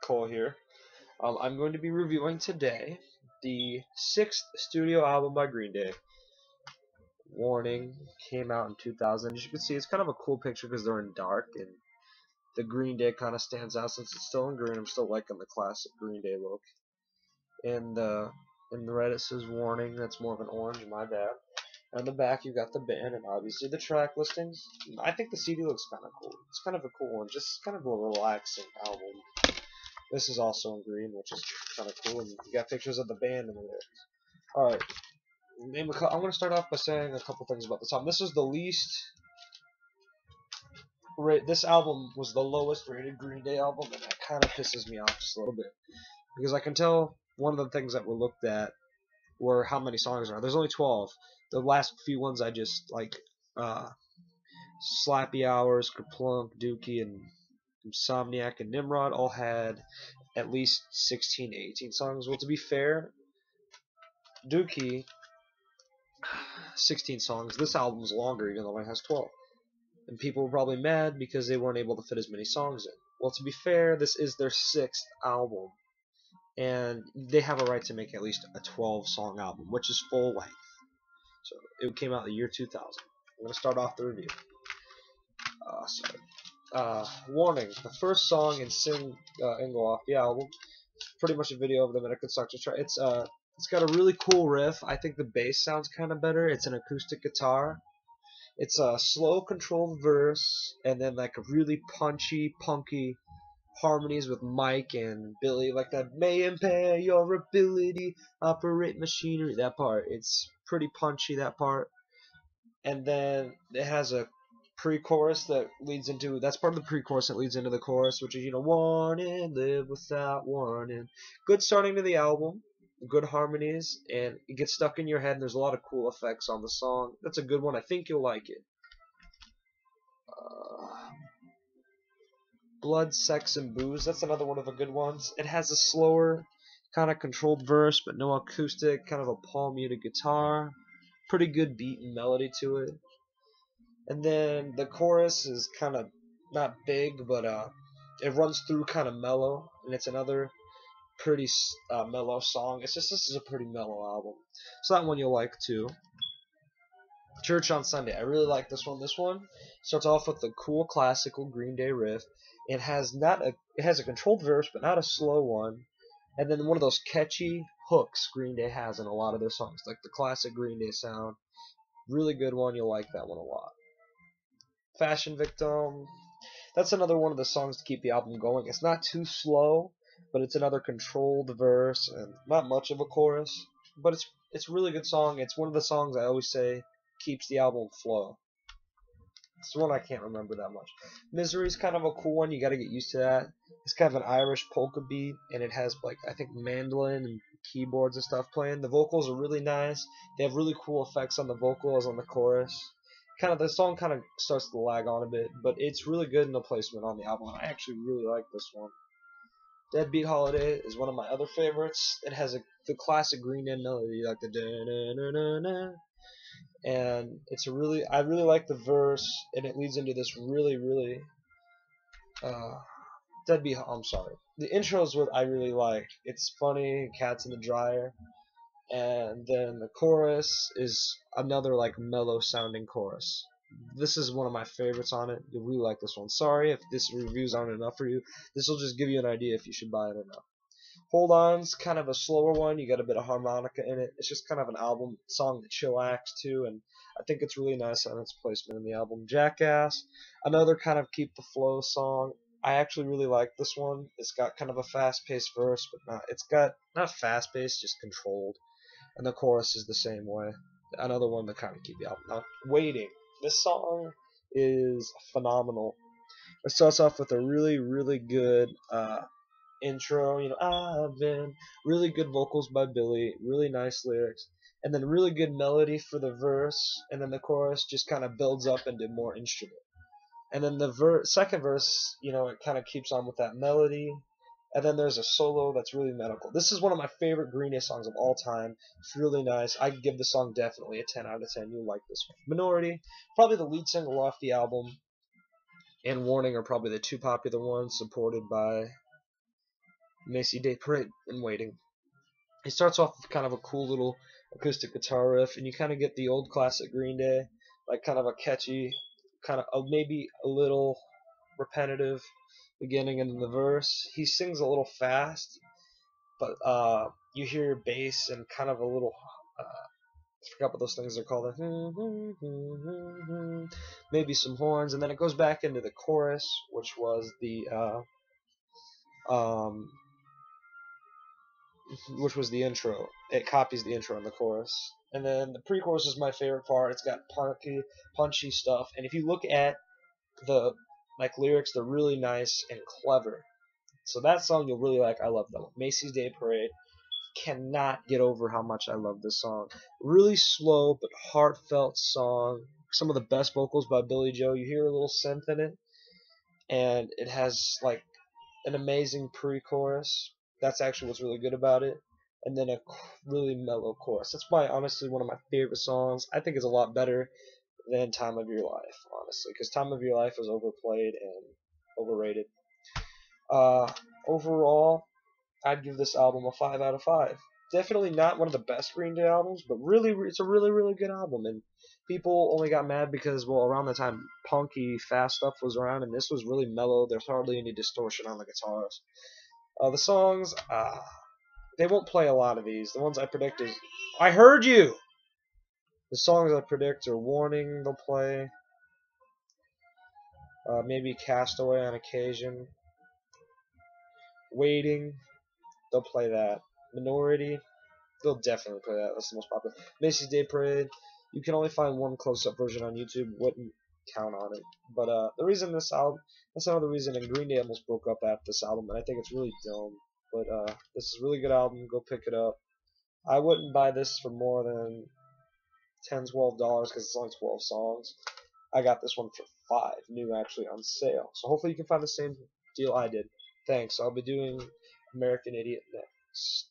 Cole here. I'm going to be reviewing today the sixth studio album by Green Day. Warning came out in 2000. As you can see, it's kind of a cool picture because they're in dark, and the Green Day kind of stands out since it's still in green. I'm still liking the classic Green Day look. And in the red it says Warning. That's more of an orange. My bad. On the back you got the band and obviously the track listings. I think the CD looks kind of cool. It's kind of a cool one. Just kind of a relaxing album. This is also in green, which is kind of cool, and you got pictures of the band in the lyrics. Alright, I'm going to start off by saying a couple things about this album. This is the least... This album was the lowest rated Green Day album, and that kind of pisses me off just a little bit. Because I can tell one of the things that were looked at were how many songs there are. There's only 12. The last few ones I just, like, Slappy Hours, Kerplunk, Dookie, and Insomniac and Nimrod all had at least 16 to 18 songs. Well, to be fair, Dookie, 16 songs. This album's longer, even though it has 12. And people were probably mad because they weren't able to fit as many songs in. Well, to be fair, this is their sixth album, and they have a right to make at least a 12-song album, which is full length. So it came out in the year 2000. I'm going to start off the review. Warning, the first song and single off the album. It's pretty much a video of them in a construction track. It's got a really cool riff. I think the bass sounds kind of better. It's an acoustic guitar. It's a slow, controlled verse, and then like a really punchy, punky harmonies with Mike and Billy, like that may impair your ability, operate machinery. That part, it's pretty punchy. That part, and then it has a pre-chorus that leads into, that's part of the pre-chorus that leads into the chorus, which is, warning, live without warning. Good starting to the album, good harmonies, and it gets stuck in your head, and there's a lot of cool effects on the song. That's a good one. I think you'll like it. Blood, Sex, and Booze, that's another one of the good ones. It has a slower, kind of controlled verse, but no acoustic, kind of a palm-muted guitar. Pretty good beat and melody to it. And then the chorus is kind of not big, but it runs through kind of mellow, and it's another pretty mellow song. It's just, this is a pretty mellow album, so that one you'll like too. Church on Sunday, I really like this one. This one starts off with the cool classical Green Day riff. It has a controlled verse, but not a slow one. And then one of those catchy hooks Green Day has in a lot of their songs, like the classic Green Day sound. Really good one. You'll like that one a lot. Fashion Victim, that's another one of the songs to keep the album going. It's not too slow, but it's another controlled verse and not much of a chorus, but it's a really good song. It's one of the songs I always say keeps the album flow. It's one I can't remember that much. Misery's kind of a cool one. You got to get used to that. It's kind of an Irish polka beat, and it has, like, I think mandolin and keyboards and stuff playing. The vocals are really nice. They have really cool effects on the vocals on the chorus. The song kind of starts to lag on a bit, but it's really good in the placement on the album. I actually really like this one. Deadbeat Holiday is one of my other favorites. It has the classic Green Day melody, like the da-na-na-na-na, and I really like the verse, and it leads into this really I'm sorry. The intro is what I really like. It's funny, Cats in the Dryer. And then the chorus is another like mellow sounding chorus. This is one of my favorites on it. You'll really like this one. Sorry if this review's aren't enough for you. This will just give you an idea if you should buy it or not. Hold On's kind of a slower one. You got a bit of harmonica in it. It's just kind of an album song that chillax to, and I think it's really nice on its placement in the album. Jackass, another kind of keep the flow song. I actually really like this one. It's got kind of a fast-paced verse, but not fast-paced, just controlled. And the chorus is the same way. Another one to kind of keep you out. Now, Waiting. This song is phenomenal. It starts off with a really good intro. I've been really good vocals by Billy, really nice lyrics, and then really good melody for the verse. And then the chorus just kind of builds up into more instrument. And then the second verse, it kind of keeps on with that melody. And then there's a solo that's really medical. This is one of my favorite Green Day songs of all time. It's really nice. I'd give the song definitely a 10 out of 10. You'll like this one. Minority, probably the lead single off the album, and Warning are probably the two popular ones, supported by Macy Day Parade and Waiting. It starts off with kind of a cool little acoustic guitar riff, and you kind of get the old classic Green Day, like kind of a catchy, kind of maybe a little repetitive beginning and then the verse. He sings a little fast, but you hear bass and kind of a little. I forgot what those things are called. Maybe some horns, and then it goes back into the chorus, which was um, the intro. It copies the intro in the chorus. And then the pre-chorus is my favorite part. It's got punchy stuff. And if you look at the lyrics, they're really nice and clever. So that song you'll really like. I love that one. Macy's Day Parade. Cannot get over how much I love this song. Really slow but heartfelt song. Some of the best vocals by Billy Joe. You hear a little synth in it, and it has like an amazing pre-chorus. That's actually what's really good about it. And then a really mellow chorus. That's why, honestly, one of my favorite songs. I think it's a lot better than Time of Your Life, honestly, because Time of Your Life is overplayed and overrated. Overall, I'd give this album a 5 out of 5. Definitely not one of the best Green Day albums, but really, it's a really, really good album. And people only got mad because, well, around the time punky, fast stuff was around, and this was really mellow. There's hardly any distortion on the guitars. The songs, they won't play a lot of these. The ones I predict is, I heard you! The songs I predict are Warning, they'll play. Maybe Castaway on occasion. Waiting, they'll play that. Minority, they'll definitely play that. That's the most popular. Macy's Day Parade, you can only find one close-up version on YouTube. Wouldn't count on it. But the reason this album, that's another reason, and Green Day almost broke up after this album, and I think it's really dumb. But this is a really good album. Go pick it up. I wouldn't buy this for more than $10, $12 because it's only 12 songs. I got this one for 5, new actually on sale. So hopefully you can find the same deal I did. Thanks. I'll be doing American Idiot next.